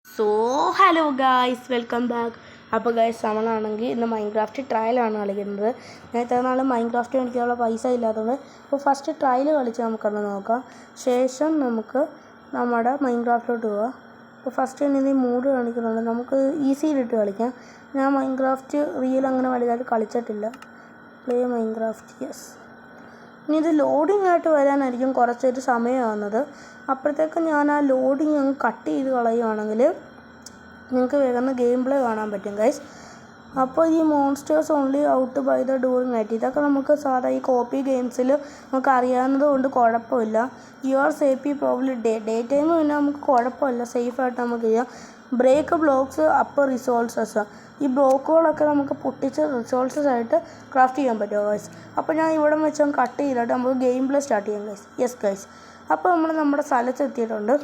So hello guys, welcome back. അപ്പോൾ guys, നമ്മളാണെങ്കിൽ ഇന്ന് മൈൻക്രാഫ്റ്റ് ട്രയലാണ് കളിക്കുന്നത്. ഞാൻ ഇത്ര നാൾ മൈൻക്രാഫ്റ്റ് മേടിക്കാനുള്ള പൈസ ഇല്ലാത്തതുകൊണ്ട് അപ്പോൾ ഫസ്റ്റ് ട്രയൽ കളിച്ച് നമുക്കൊന്ന് നോക്കാം. ശേഷം നമുക്ക് നമ്മുടെ മൈൻക്രാഫ്റ്റിലോട്ട് പോകാം. അപ്പോൾ ഫസ്റ്റ് തന്നെ ഇത് മൂഡ് കാണിക്കുന്നുണ്ട്. നമുക്ക് ഈസിയിലിട്ട് കളിക്കാം. ഞാൻ മൈൻക്രാഫ്റ്റ് റിയൽ അങ്ങനെ വലുതായിട്ട് കളിച്ചിട്ടില്ല. Play Minecraft, yes. ഇനി ഇത് ലോഡിംഗ് ആയിട്ട് വരാനായിരിക്കും കുറച്ചൊരു സമയമാകുന്നത്. അപ്പോഴത്തേക്ക് ഞാൻ ആ ലോഡിങ് അങ്ങ് കട്ട് ചെയ്ത് കളയുവാണെങ്കിൽ നിങ്ങൾക്ക് വേഗം ഗെയിം പ്ലേ കാണാൻ പറ്റും ഗൈസ്. അപ്പോൾ ഈ monsters only out by the during ആയിട്ട് ഇതൊക്കെ നമുക്ക് സാധാ ഈ കോപ്പി ഗെയിംസിൽ നമുക്ക് അറിയാവുന്നത് കൊണ്ട് കുഴപ്പമില്ല. Your safety probably day time പിന്നെ നമുക്ക് കുഴപ്പമില്ല, സേഫായിട്ട് നമുക്ക് ചെയ്യാം. ബ്രേക്ക് ബ്ലോക്സ് അപ്പ് റിസോഴ്സസ്, ഈ ബ്ലോക്കുകളൊക്കെ നമുക്ക് പൊട്ടിച്ച് റിസോഴ്സസ് ആയിട്ട് ക്രാഫ്റ്റ് ചെയ്യാൻ പറ്റുമോ ഗൈസ്. അപ്പോൾ ഞാൻ ഇവിടെ വെച്ച് കട്ട് ചെയ്തിട്ട് നമുക്ക് ഗെയിം പ്ലേ സ്റ്റാർട്ട് ചെയ്യാം ഗൈസ്. യെസ് ഗൈസ്, അപ്പോൾ നമ്മൾ നമ്മുടെ സ്ഥലത്തെത്തിയിട്ടുണ്ട്.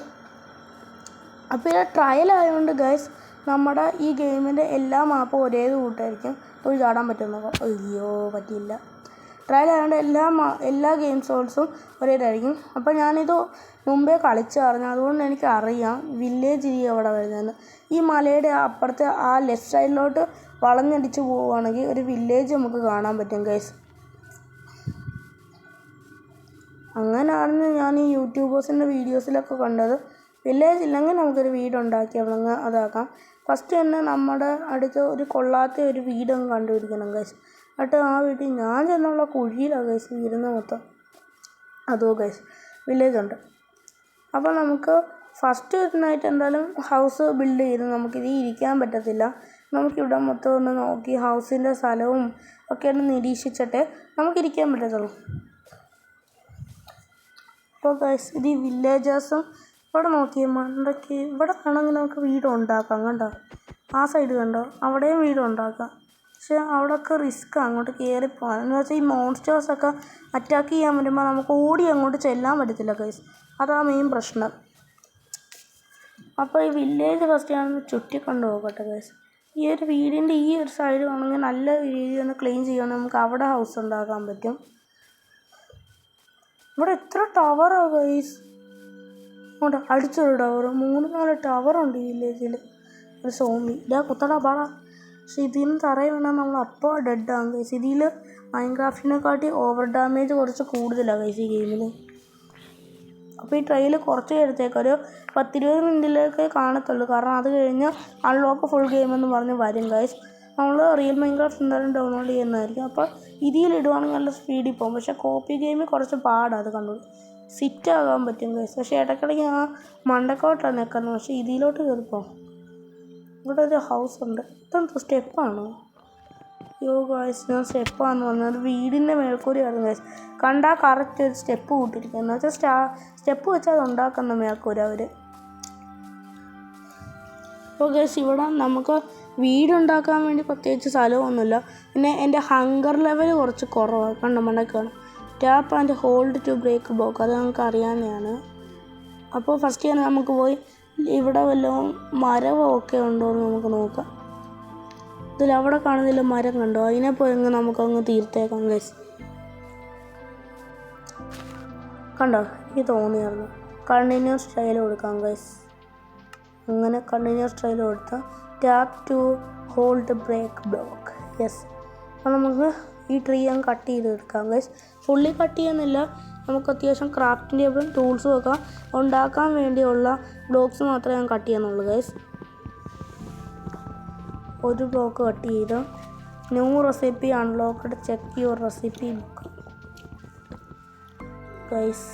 അപ്പോൾ ഇത് ട്രയൽ ആയതുകൊണ്ട് ഗൈസ് നമ്മുടെ ഈ ഗെയിമിൻ്റെ എല്ലാ മാപ്പും ഒരേ കൂട്ടായിരിക്കും. പോയി ചാടാൻ പറ്റുമോ? അയ്യോ പറ്റിയില്ല. ട്രയൽ ആയതുകൊണ്ട് എല്ലാ ഗെയിം സോൾസും ഒരേതായിരിക്കും. അപ്പോൾ ഞാനിത് മുമ്പേ കളിച്ചറിഞ്ഞു, അതുകൊണ്ട് എനിക്ക് അറിയാം വില്ലേജ് ഈ എവിടെ വരുന്നതെന്ന്. ഈ മലയുടെ അപ്പുറത്തെ ആ ലെഫ്റ്റ് സൈഡിലോട്ട് വളഞ്ഞടിച്ച് പോവുകയാണെങ്കിൽ ഒരു വില്ലേജ് നമുക്ക് കാണാൻ പറ്റും ഗൈസ്. അങ്ങനെയാണ് ഞാൻ ഈ യൂട്യൂബേഴ്സിൻ്റെ വീഡിയോസിലൊക്കെ കണ്ടത്. വില്ലേജ് ഇല്ലെങ്കിൽ നമുക്കൊരു വീടുണ്ടാക്കി അവിടെ അതാക്കാം. ഫസ്റ്റ് തന്നെ നമ്മുടെ അടുത്ത് ഒരു കൊള്ളാത്ത ഒരു വീടങ്ങ് കണ്ടുപിടിക്കണം ഗൈസ്. എന്നിട്ട് ആ വീട്ടിൽ ഞാൻ ചെന്നുള്ള കുഴിയിലാണ് ഗൈസ് വീടുന്ന മൊത്തം. അതോ ഗൈസ് വില്ലേജ് ഉണ്ട്. അപ്പോൾ നമുക്ക് ഫസ്റ്റ് വരുന്നതായിട്ട് എന്തായാലും ഹൗസ് ബിൽഡ് ചെയ്ത് നമുക്കിത് ഇരിക്കാൻ പറ്റത്തില്ല. നമുക്കിവിടെ മൊത്തം ഒന്ന് നോക്കി ഹൗസിൻ്റെ സ്ഥലവും ഒക്കെ ഒന്ന് നിരീക്ഷിച്ചിട്ടേ നമുക്കിരിക്കാൻ പറ്റത്തുള്ളൂ. അപ്പോൾ ഗൈസ് ഇത് ഈ വില്ലേജേഴ്സും ഇവിടെ നോക്കിയേ മണ്ടയ്ക്ക് ഇവിടെ ആണെങ്കിൽ നമുക്ക് വീടുണ്ടാക്കാം. കണ്ടോ ആ സൈഡ് കണ്ടോ, അവിടെയും വീടുണ്ടാക്കാം. പക്ഷേ അവിടെയൊക്കെ റിസ്ക് അങ്ങോട്ട് കയറിപ്പോകാൻ. എന്ന് വെച്ചാൽ ഈ മോൺസ്റ്റേഴ്സൊക്കെ അറ്റാക്ക് ചെയ്യാൻ വരുമ്പോൾ നമുക്ക് ഓടി അങ്ങോട്ട് ചെല്ലാൻ പറ്റത്തില്ല ഗൈസ്. അതാ മെയിൻ പ്രശ്നം. അപ്പോൾ ഈ വില്ലേജ് ഫസ്റ്റ് ഞാൻ ചുറ്റിക്കൊണ്ട് പോകട്ടെ ഗൈസ്. ഈ ഒരു വീടിൻ്റെ ഈ ഒരു സൈഡ് ആണെങ്കിൽ നല്ല രീതിയിൽ ഒന്ന് ക്ലീൻ ചെയ്യുകയാണെങ്കിൽ നമുക്ക് അവിടെ ഹൗസ് ഉണ്ടാക്കാൻ പറ്റും. ഇവിടെ എത്ര ടവറാണ് ഗൈസ്, അവിടെ അടിച്ചൊരു ടവർ, 3-4 ടവറുണ്ട് ഈ വില്ലേജിൽ. ഒരു സോംബി ഇതാ കുത്തടാ പാടാ. പക്ഷെ ഇതിന് തറയിൽ വീണാൽ നമ്മൾ അപ്പോൾ ഡെഡാകും ഗൈസ്. ഇതിൽ മൈൻക്രാഫ്റ്റിനെക്കാട്ടി ഓവർ ഡാമേജ് കുറച്ച് കൂടുതലാണ് ഗൈസ് ഈ ഗെയിമിൽ. അപ്പോൾ ഈ ട്രയൽ കുറച്ച് എടുത്തേക്ക് ഒരു 10-20 മിനിറ്റിലേക്ക് കാണത്തുള്ളൂ. കാരണം അത് കഴിഞ്ഞ് അൺലോക്ക് ഫുൾ ഗെയിം എന്ന് പറഞ്ഞ് വരും ഗൈസ്. നമ്മൾ റിയൽ മൈൻക്രാഫ്റ്റ് എന്തായാലും ഡൗൺലോഡ് ചെയ്യുന്നതായിരിക്കും. അപ്പോൾ ഇതിലിടുവാണെങ്കിൽ നല്ല സ്പീഡിൽ പോകും. പക്ഷേ കോപ്പി ഗെയിമിൽ കുറച്ച് പാടാണ് അത് കണ്ടു സിറ്റ് ആകാൻ പറ്റും ഗൈസ്. പക്ഷേ ഇടയ്ക്കിടയ്ക്ക് ആ മണ്ടക്കോട്ടാണ് നിൽക്കുന്നത്. പക്ഷേ ഇതിലോട്ട് കയറിപ്പോകും. ഇവിടെ ഒരു ഹൗസ് ഉണ്ട്. ഇതെന്തോ സ്റ്റെപ്പാണോ? യോ ഗൈസ്, ഞാൻ സ്റ്റെപ്പാന്ന് പറഞ്ഞത് ഒരു വീടിൻ്റെ മേൽക്കൂരയായിരുന്നു ഗൈസ്. കണ്ടാൽ കറക്റ്റ് ഒരു സ്റ്റെപ്പ് കൂട്ടിയിരിക്കുക. എന്ന് വെച്ചാൽ സ്റ്റെപ്പ് വെച്ചാൽ അത് ഉണ്ടാക്കുന്ന മേൽക്കൂര അവർ. അപ്പോൾ ഗൈസ് ഇവിടെ നമുക്ക് വീടുണ്ടാക്കാൻ വേണ്ടി പ്രത്യേകിച്ച് സ്ഥലമൊന്നുമില്ല. പിന്നെ എൻ്റെ ഹങ്കർ ലെവൽ കുറച്ച് കുറവാണ്. കണ്ട മണ്ടക്കാണ്. Tap and hold to break block, അത് നമുക്ക് അറിയാവുന്നതാണ്. അപ്പോൾ ഫസ്റ്റ് തന്നെ നമുക്ക് പോയി ഇവിടെ വല്ലതും മരമൊക്കെ ഉണ്ടോ എന്ന് നമുക്ക് നോക്കാം. ഇതിലവിടെ കാണുന്നില്ല മരം കണ്ടോ, അതിനെ പോയി നമുക്കങ്ങ് തീർത്തേക്കാം ഗൈസ്. കണ്ടോ എനിക്ക് തോന്നിയായിരുന്നു. കണ്ടിന്യൂസ് ട്രയൽ കൊടുക്കാം ഗൈസ്. അങ്ങനെ കണ്ടിന്യൂസ് ട്രയൽ കൊടുത്താൽ tap to hold break block, yes. അപ്പോൾ നമുക്ക് ഈ ട്രീ അങ്ങ് കട്ട് ചെയ്തെടുക്കാം ഗൈസ്. ഫുള്ളി കട്ട് ചെയ്യുന്നില്ല, നമുക്ക് അത്യാവശ്യം ക്രാഫ്റ്റിംഗ് ടേബിളും ടൂൾസും ഒക്കെ ഉണ്ടാക്കാൻ വേണ്ടിയുള്ള ബ്ലോക്സ് മാത്രമേ ഞാൻ കട്ട് ചെയ്യുന്നുള്ളൂ ഗൈസ്. ഒരു ബ്ലോക്ക് കട്ട് ചെയ്ത് new recipe unlocked, check your recipe book guys.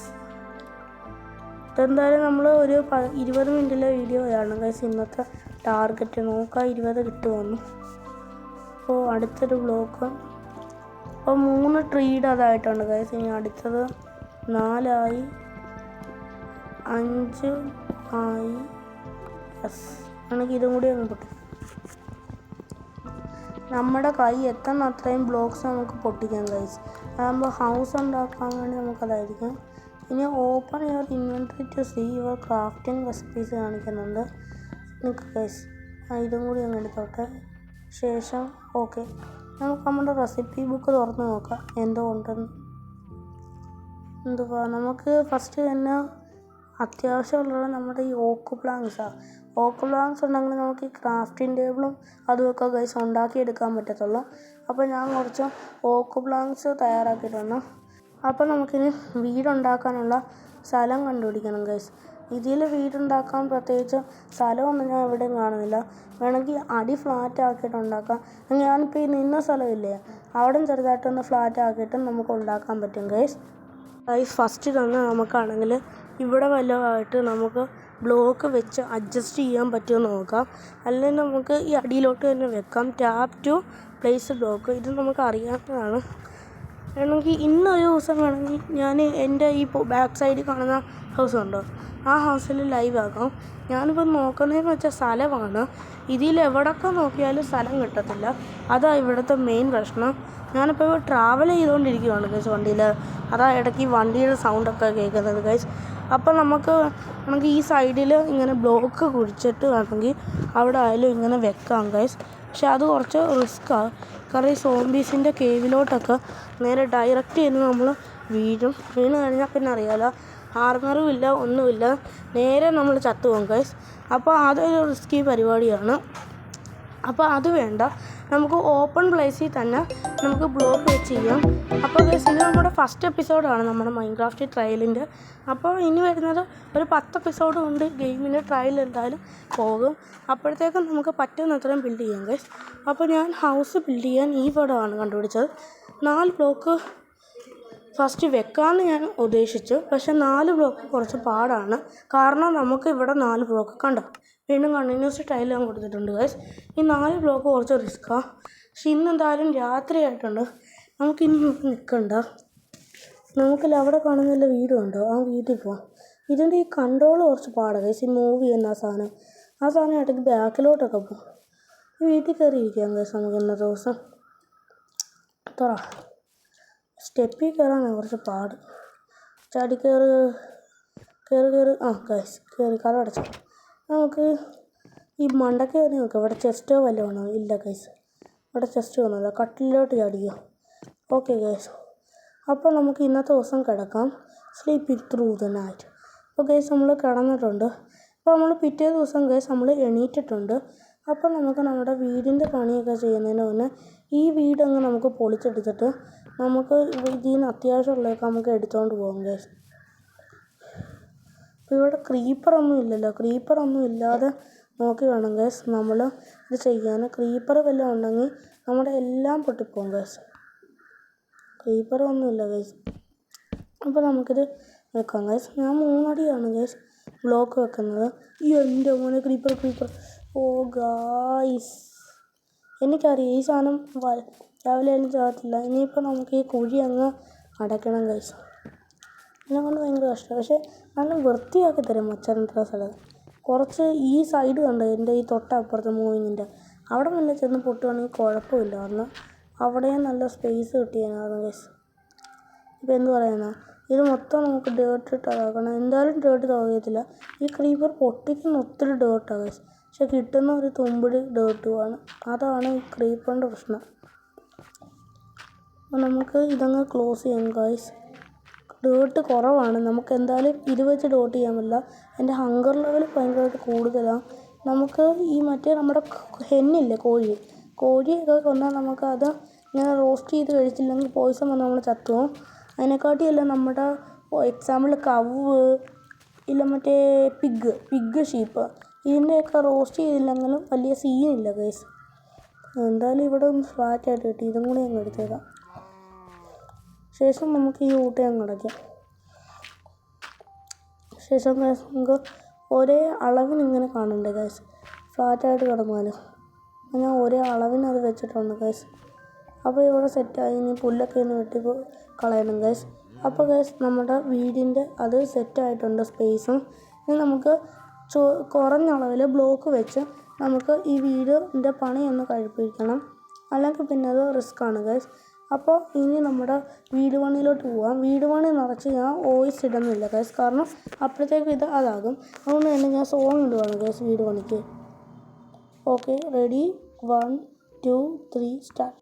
ഇതെന്തായാലും നമ്മൾ ഒരു 20 മിനിറ്റിലെ വീഡിയോ ആണ് ഗൈസ് ഇന്നത്തെ ടാർഗറ്റ്. നോക്കാം 20 കിട്ടുമെന്ന്. അപ്പോൾ അടുത്തൊരു ബ്ലോക്ക്. അപ്പോൾ 3 ട്രീഡ് അതായിട്ടുണ്ട് ഗൈസ്. ഇനി അടുത്തത് 4 ആയി, 5 ആയി, യെസ്. ആണെങ്കിൽ ഇതും കൂടി അങ്ങ് പൊട്ടി. നമ്മുടെ കൈ എത്തുന്ന അത്രയും ബ്ലോക്സ് നമുക്ക് പൊട്ടിക്കാം ഗൈസ്. അതാകുമ്പോൾ ഹൗസ് ഉണ്ടാക്കാൻ വേണ്ടി നമുക്കതായിരിക്കും. ഇനി open your inventory to see your crafting recipes കാണിക്കുന്നുണ്ട് നിങ്ങൾക്ക് ഗൈസ്. ഇതും കൂടി അങ്ങ് എടുത്തോട്ടെ. ശേഷം ഓക്കെ, നമുക്ക് നമ്മുടെ റെസിപ്പി ബുക്ക് തുറന്ന് നോക്കാം എന്തോ ഉണ്ടെന്ന്. എന്തുവാ നമുക്ക് ഫസ്റ്റ് തന്നെ അത്യാവശ്യമുള്ളത് നമ്മുടെ ഈ ഓക്ക് പ്ലാങ്ക്സാണ്. ഓക്ക് പ്ലാങ്ക്സ് ഉണ്ടെങ്കിൽ നമുക്ക് ഈ ക്രാഫ്റ്റിംഗ് ടേബിളും അതുമൊക്കെ ഗൈസ് ഉണ്ടാക്കിയെടുക്കാൻ പറ്റത്തുള്ളൂ. അപ്പോൾ ഞാൻ കുറച്ച് ഓക്ക് പ്ലാങ്ക്സ് തയ്യാറാക്കിയിട്ടുണ്ട്. അപ്പോൾ നമുക്കിനി വീടുണ്ടാക്കാനുള്ള സ്ഥലം കണ്ടുപിടിക്കണം ഗൈസ്. ഇതിൽ വീടുണ്ടാക്കാൻ പ്രത്യേകിച്ച് സ്ഥലമൊന്നും ഞാൻ എവിടെയും കാണുന്നില്ല. വേണമെങ്കിൽ അടി ഫ്ലാറ്റ് ആക്കിയിട്ട് ഉണ്ടാക്കാം. ഞാനിപ്പോൾ ഈ നിന്ന സ്ഥലമില്ലേ, അവിടെയും ചെറുതായിട്ടൊന്ന് ഫ്ലാറ്റ് ആക്കിയിട്ട് നമുക്ക് ഉണ്ടാക്കാൻ പറ്റും ഗൈസ്. ഫസ്റ്റ് തന്നെ നമുക്കാണെങ്കിൽ ഇവിടെ വല്ലതുമായിട്ട് നമുക്ക് ബ്ലോക്ക് വെച്ച് അഡ്ജസ്റ്റ് ചെയ്യാൻ പറ്റുമെന്ന് നോക്കാം. അല്ലെങ്കിൽ നമുക്ക് ഈ അടിയിലോട്ട് തന്നെ വെക്കാം. ടാപ്പ് ടു പ്ലേസ് ബ്ലോക്ക്, ഇത് നമുക്ക് അറിയാവുന്നതാണ്. വേണമെങ്കിൽ ഇന്നൊരു ദിവസം വേണമെങ്കിൽ ഞാൻ എൻ്റെ ഈ ബാക്ക് സൈഡിൽ കാണുന്ന ഹൗസ് ഉണ്ടോ, ആ ഹൗസിൽ ലൈവ് ആക്കാം. ഞാനിപ്പോൾ നോക്കുന്നതെന്ന് വെച്ചാൽ സ്ഥലമാണ്. ഇതിൽ എവിടെയൊക്കെ നോക്കിയാലും സ്ഥലം കിട്ടത്തില്ല. അതാണ് ഇവിടുത്തെ മെയിൻ പ്രശ്നം. ഞാനിപ്പോൾ ട്രാവൽ ചെയ്തുകൊണ്ടിരിക്കുകയാണ് ഗൈസ് വണ്ടിയിൽ. അതാ ഇടയ്ക്ക് വണ്ടിയുടെ സൗണ്ടൊക്കെ കേൾക്കുന്നത് ഗൈസ്. അപ്പോൾ നമുക്ക് ഈ സൈഡിൽ ഇങ്ങനെ ബ്ലോക്ക് കുഴിച്ചിട്ട് വേണമെങ്കിൽ അവിടെ ആയാലും ഇങ്ങനെ വെക്കാം ഗൈസ്. പക്ഷെ അത് കുറച്ച് റിസ്ക്കാണ്. കാരണം ഈ സോംബീസിൻ്റെ കേവിലോട്ടൊക്കെ നേരെ ഡയറക്റ്റ് ചെയ്ത് നമ്മൾ വീണ് കഴിഞ്ഞാൽ പിന്നെ അറിയാമല്ലോ, ആർമറും ഇല്ല, ഒന്നുമില്ല, നേരെ നമ്മൾ ചത്തുപോകും ഗൈസ്. അപ്പോൾ അതൊരു റിസ്കി പരിപാടിയാണ്. അപ്പോൾ അത് വേണ്ട, നമുക്ക് ഓപ്പൺ പ്ലേസിൽ തന്നെ നമുക്ക് ബ്ലോക്ക് വെച്ച് ചെയ്യാം. അപ്പോൾ ഗൈസ് ഇത് നമ്മുടെ ഫസ്റ്റ് എപ്പിസോഡാണ് നമ്മുടെ മൈൻക്രാഫ്റ്റ് ട്രയലിൻ്റെ. അപ്പോൾ ഇനി വരുന്നത് ഒരു 10 എപ്പിസോഡ് കൊണ്ട് ഗെയിമിൻ്റെ ട്രയൽ എന്തായാലും പോകും. അപ്പോഴത്തേക്കും നമുക്ക് പറ്റുന്നത്രയും ബിൽഡ് ചെയ്യാം ഗൈസ്. അപ്പോൾ ഞാൻ ഹൗസ് ബിൽഡ് ചെയ്യാൻ ഈ പടമാണ് കണ്ടുപിടിച്ചത്. 4 ബ്ലോക്ക് ഫസ്റ്റ് വെക്കാമെന്ന് ഞാൻ ഉദ്ദേശിച്ചു. പക്ഷേ 4 ബ്ലോക്ക് കുറച്ച് പാടാണ്. കാരണം നമുക്ക് ഇവിടെ 4 ബ്ലോക്ക് കണ്ടോ, വീണ്ടും കണ്ടിന്യൂസ് ടൈൽ ഞാൻ കൊടുത്തിട്ടുണ്ട് ഗൈസ്. ഈ 4 ബ്ലോക്ക് കുറച്ച് റിസ്ക്കാണ്. പക്ഷെ ഇന്നെന്തായാലും രാത്രിയായിട്ടുണ്ട്, നമുക്കിനി നിൽക്കണ്ട. നമുക്കില്ല അവിടെ കാണുന്നില്ല വീടുണ്ടോ, ആ വീട്ടിൽ പോവാം. ഇതിൻ്റെ ഈ കൺട്രോൾ കുറച്ച് പാടാണ് ഗൈസ്. ഈ മൂവ് ചെയ്യുന്ന ആ സാധനം ഇടയ്ക്ക് ബാക്കിലോട്ടൊക്കെ പോകും. ഈ വീട്ടിൽ കയറിയിരിക്കാം ഗൈസ് നമുക്ക് ഇന്നത്തെ ദിവസം. തുറ സ്റ്റെപ്പിൽ കയറാനാണ് കുറച്ച് പാട്. ചാടി കയറി ഗൈസ് കയറി, കഥ അടച്ചു. നമുക്ക് ഈ മണ്ടയ്ക്ക് കയറി നോക്കാം. ഇവിടെ ചെസ്റ്റോ വല്ലതും ആണോ? ഇല്ല ഗൈസ്, ഇവിടെ ചെസ്റ്റ് ഒന്നുമില്ല. കട്ടിലോട്ട് ചാടിയോ? ഓക്കെ ഗൈസ്, അപ്പോൾ നമുക്ക് ഇന്നത്തെ ദിവസം കിടക്കാം. Sleeping through the night. അപ്പോൾ ഗൈസ് നമ്മൾ കിടന്നിട്ടുണ്ട്. അപ്പോൾ നമ്മൾ പിറ്റേ ദിവസം ഗൈസ് നമ്മൾ എണീറ്റിട്ടുണ്ട്. അപ്പോൾ നമുക്ക് നമ്മുടെ വീടിൻ്റെ പണിയൊക്കെ ചെയ്യുന്നതിന് മുന്നേ ഈ വീടങ്ങ് നമുക്ക് പൊളിച്ചെടുത്തിട്ട് നമുക്ക് ഇതിൽ നിന്ന് അത്യാവശ്യമുള്ളതൊക്കെ നമുക്ക് എടുത്തുകൊണ്ട് പോകാം ഗൈസ്. അപ്പോൾ ഇവിടെ ക്രീപ്പറൊന്നും ഇല്ലാതെ നോക്കി വേണം ഗൈസ് നമ്മൾ ഇത് ചെയ്യാൻ. ക്രീപ്പർ വല്ലതും ഉണ്ടെങ്കിൽ നമ്മുടെ എല്ലാം പൊട്ടിപ്പോകും ഗൈസ്. ക്രീപ്പറൊന്നുമില്ല ഗൈസ്. അപ്പോൾ നമുക്കിത് വെക്കാം ഗൈസ്. ഞാൻ 3 അടിയാണ് ഗൈസ് ബ്ലോക്ക് വെക്കുന്നത്. എൻ്റെ മോനെ ക്രീപ്പർ. ഓ ഗായ്സ്, എനിക്കറിയാം ഈ സാധനം രാവിലെ ഒന്നും ചാകത്തില്ല. ഇനിയിപ്പോൾ നമുക്ക് ഈ കുഴി അങ്ങ് അടയ്ക്കണം ഗൈസ്. എന്നെക്കൊണ്ട് ഭയങ്കര കഷ്ടമാണ്. പക്ഷേ നല്ല വൃത്തിയാക്കി തരും മച്ചാൻ്റെ സ്ഥലം. കുറച്ച് ഈ സൈഡ് കണ്ടോ, എൻ്റെ ഈ തൊട്ടപ്പുറത്ത് മൂവിങ്ങിൻ്റെ അവിടെ നല്ല ചെന്ന് പൊട്ടുകയാണെങ്കിൽ കുഴപ്പമില്ല. കാരണം അവിടെയും നല്ല സ്പേസ് കിട്ടിയാണ് ഗൈസ്. ഇപ്പോൾ എന്ത് പറയുന്ന, ഇത് മൊത്തം നമുക്ക് ഡേർട്ട് ഇട്ടതാക്കണം. എന്തായാലും ഡേർട്ട് തുകയത്തില്ല. ഈ ക്രീപ്പർ പൊട്ടിക്കുന്ന ഒത്തിരി ഡേർട്ടാണ് ഗൈസ്. പക്ഷെ കിട്ടുന്ന ഒരു തുമ്പിടി ഡേർട്ടുമാണ്. അതാണ് ഈ ക്രീപ്പറിൻ്റെ പ്രശ്നം. അപ്പോൾ നമുക്ക് ഇതങ്ങ് ക്ലോസ് ചെയ്യാം ഗൈസ്. ഡേർട്ട് കുറവാണ്. നമുക്ക് എന്തായാലും ഇത് വെച്ച് ഡോട്ട് ചെയ്യാൻ പറ്റില്ല. എൻ്റെ ഹങ്കർ ലെവൽ ഭയങ്കരമായിട്ട് കൂടുതലാണ്. നമുക്ക് ഈ നമ്മുടെ ഹെന്നില്ലേ, കോഴിയൊക്കെ കൊന്നാൽ നമുക്കത് ഇങ്ങനെ റോസ്റ്റ് ചെയ്ത് കഴിച്ചില്ലെങ്കിൽ പോയിസൺ വന്ന് നമ്മൾ ചത്തുപോകും. അതിനെക്കാട്ടിയല്ല നമ്മുടെ എക്സാമ്പിൾ കവ് ഇല്ല മറ്റേ പിഗ് ഷീപ്പ്, ഇതിൻ്റെയൊക്കെ റോസ്റ്റ് ചെയ്തില്ലെങ്കിലും വലിയ സീനില്ല ഗൈസ്. എന്തായാലും ഇവിടെ ഒന്ന് ഫ്ലാറ്റായിട്ട് കിട്ടി. ഇതും കൂടി അങ്ങ് എടുത്തേക്കാം. ശേഷം നമുക്ക് ഈ ഊട്ട അങ്ങ് അടയ്ക്കാം. ശേഷം ഗൈസ് നമുക്ക് ഒരേ അളവിനിങ്ങനെ കാണണ്ടേ ഗൈസ്, ഫ്ലാറ്റായിട്ട് കിടന്നാലും. ഞാൻ ഒരേ അളവിന് അത് വെച്ചിട്ടുണ്ട് ഗൈസ്. അപ്പോൾ ഇവിടെ സെറ്റായി. ഇനി പുല്ലൊക്കെ ഒന്ന് വെട്ടി കളയണം ഗൈസ്. അപ്പോൾ ഗൈസ് നമ്മുടെ വീടിൻ്റെ അത് സെറ്റായിട്ടുണ്ട് സ്പേസും. ഇനി നമുക്ക് കുറഞ്ഞ അളവിൽ ബ്ലോക്ക് വെച്ച് നമുക്ക് ഈ വീടിൻ്റെ പണി ഒന്ന് കഴിപ്പിക്കണം. അല്ലെങ്കിൽ പിന്നെ അത് റിസ്ക്കാണ് ഗൈസ്. അപ്പോൾ ഇനി നമ്മുടെ വീട് പണിയിലോട്ട് പോവാം. വീട് പണി നിറച്ച് ഞാൻ വോയിസ് ഇടുന്നില്ല ഗൈസ്, കാരണം അപ്പോഴത്തേക്കും ഇത് അതാകും. അതുകൊണ്ട് തന്നെ ഞാൻ സോങ് ഇടുവാണ് ഗൈസ് വീട് പണിക്ക്. Okay, ready, 1 2 3 start.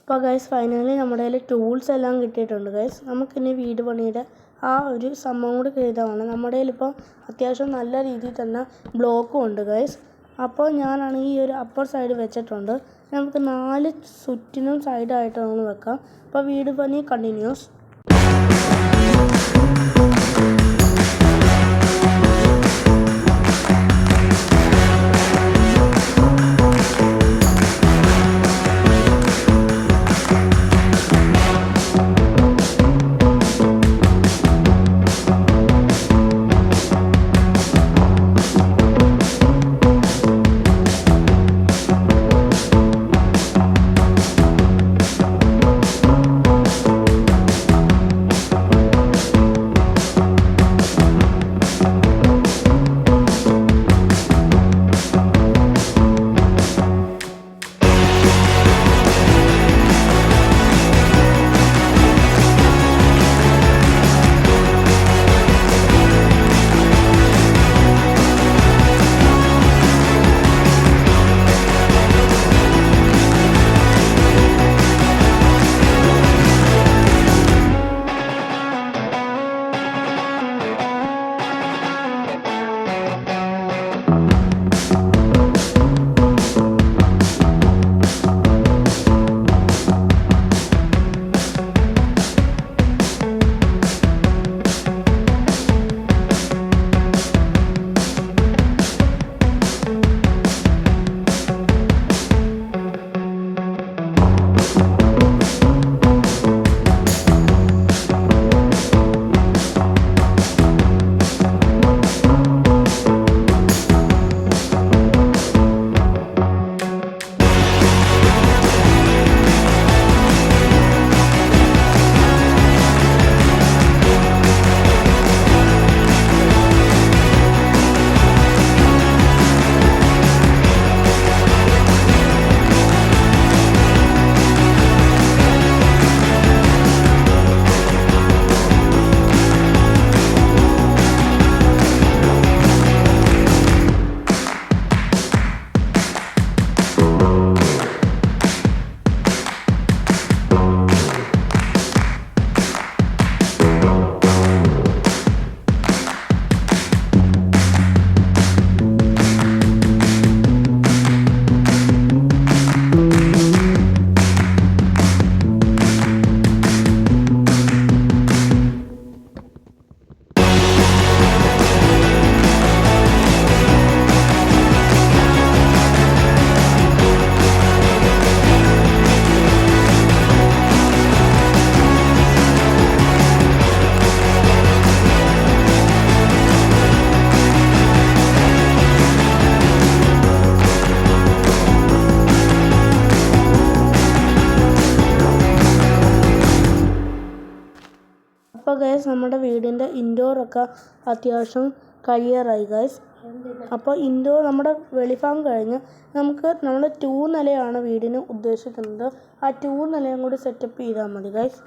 അപ്പോൾ ഗൈസ് ഫൈനലി നമ്മുടെ കയ്യിൽ ടൂൾസ് എല്ലാം കിട്ടിയിട്ടുണ്ട് ഗൈസ്. നമുക്കിനി വീട് പണിയുടെ ആ ഒരു സംഭവം കൂടി ചെയ്തതാണ്. നമ്മുടെ കയ്യിലിപ്പോൾ അത്യാവശ്യം നല്ല രീതിയിൽ തന്നെ ബ്ലോക്കും ഉണ്ട് ഗൈസ്. അപ്പോൾ ഞാനാണെങ്കിൽ ഈ ഒരു അപ്പർ സൈഡ് വെച്ചിട്ടുണ്ട്. നമുക്ക് 4 ചുറ്റിനും സൈഡായിട്ട് നമ്മൾ വെക്കാം. അപ്പോൾ വീട് പണി കണ്ടിന്യൂസ്. അപ്പോൾ ഗൈസ് നമ്മുടെ വീടിൻ്റെ ഇൻഡോറൊക്കെ അത്യാവശ്യം കഴിയാറായി ഗൈസ്. അപ്പോൾ ഇൻഡോർ നമ്മുടെ വെളിഭാഗം കഴിഞ്ഞ് നമുക്ക് നമ്മൾ 2 നിലയാണ് വീടിന് ഉദ്ദേശിക്കുന്നത്. ആ 2 നിലയും കൂടി സെറ്റപ്പ് ചെയ്താൽ മതി ഗൈസ്.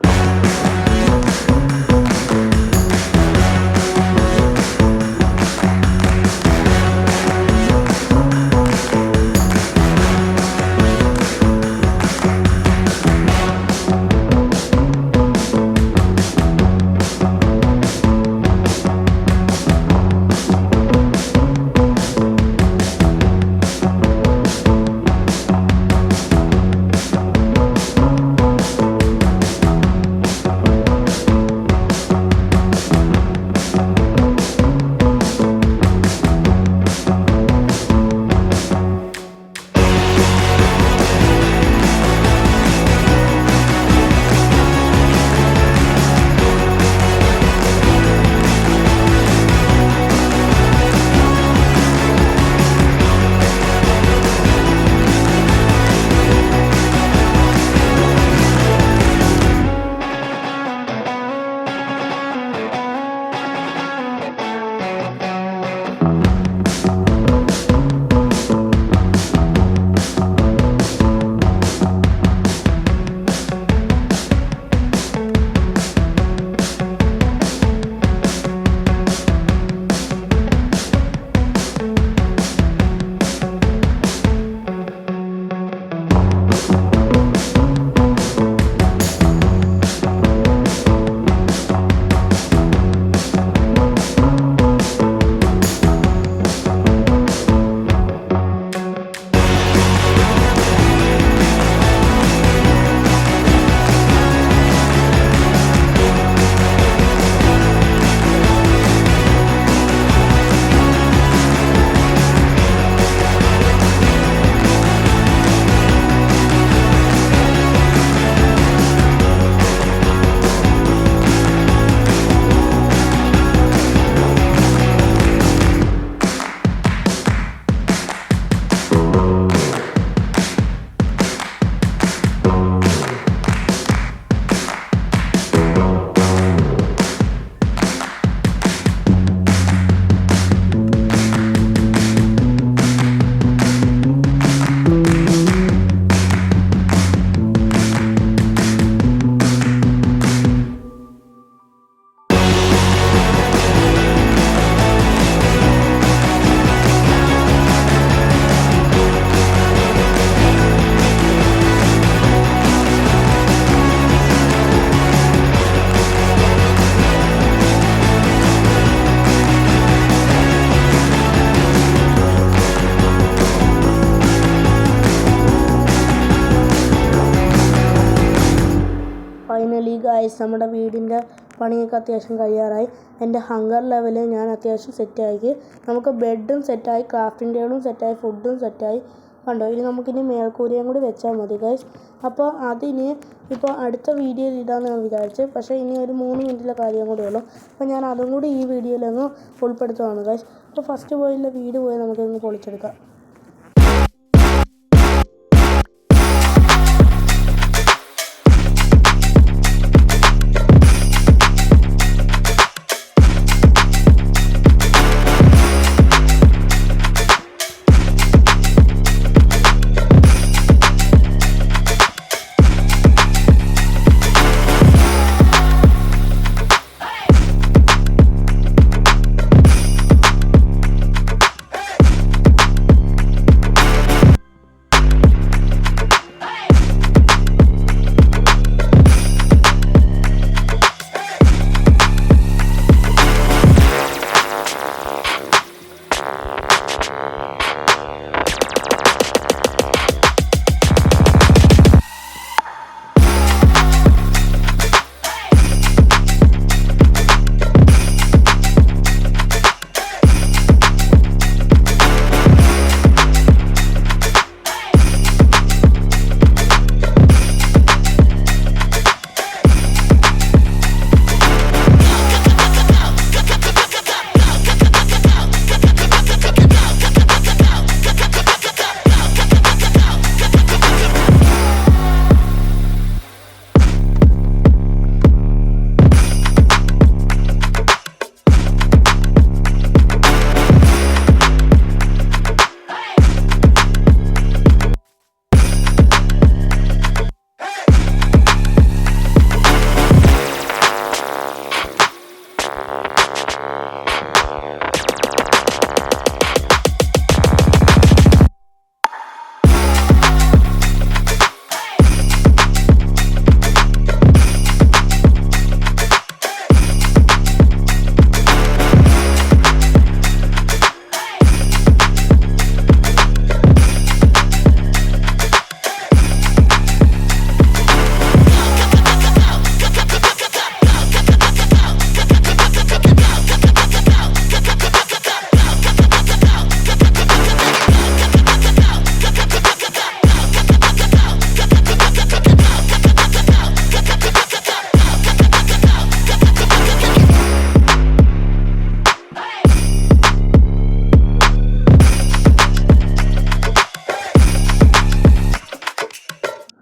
ഗൈസ് നമ്മുടെ വീടിൻ്റെ പണിയൊക്കെ അത്യാവശ്യം കഴിയാറായി. എൻ്റെ ഹങ്കർ ലെവൽ ഞാൻ അത്യാവശ്യം സെറ്റാക്കി. നമുക്ക് ബെഡും സെറ്റായി, ക്രാഫ്റ്റിംഗ് ടേബിളും സെറ്റായി, ഫുഡും സെറ്റായി. കണ്ടോ, ഇനി നമുക്കിനി മേൽക്കൂരയും കൂടി വെച്ചാൽ മതി ഗൈസ്. അപ്പോൾ അതിന് ഇപ്പോൾ അടുത്ത വീഡിയോയിൽ ഇടാമെന്ന് ഞാൻ വിചാരിച്ചു. പക്ഷേ ഇനി ഒരു 3 മിനിറ്റിലെ കാര്യം കൂടെ ഉള്ളൂ. അപ്പോൾ ഞാൻ അതും കൂടി ഈ വീഡിയോയിലൊന്ന് ഉൾപ്പെടുത്തുകയാണ് ഗൈസ്. അപ്പോൾ ഫസ്റ്റ് പോയുള്ള വീട് പോയി നമുക്കൊന്ന് പൊളിച്ചെടുക്കാം.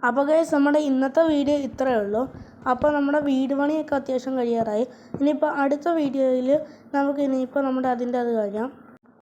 അപ്പോൾ ഗൈസ് നമ്മുടെ ഇന്നത്തെ വീഡിയോ ഇത്രയേ ഉള്ളൂ. അപ്പോൾ നമ്മുടെ വീട് പണിയൊക്കെ അത്യാവശ്യം കഴിയാറായി. ഇനിയിപ്പോൾ അടുത്ത വീഡിയോയിൽ നമുക്ക് ഇനിയിപ്പോൾ നമ്മുടെ അതിൻ്റെ അത് കഴിയാം.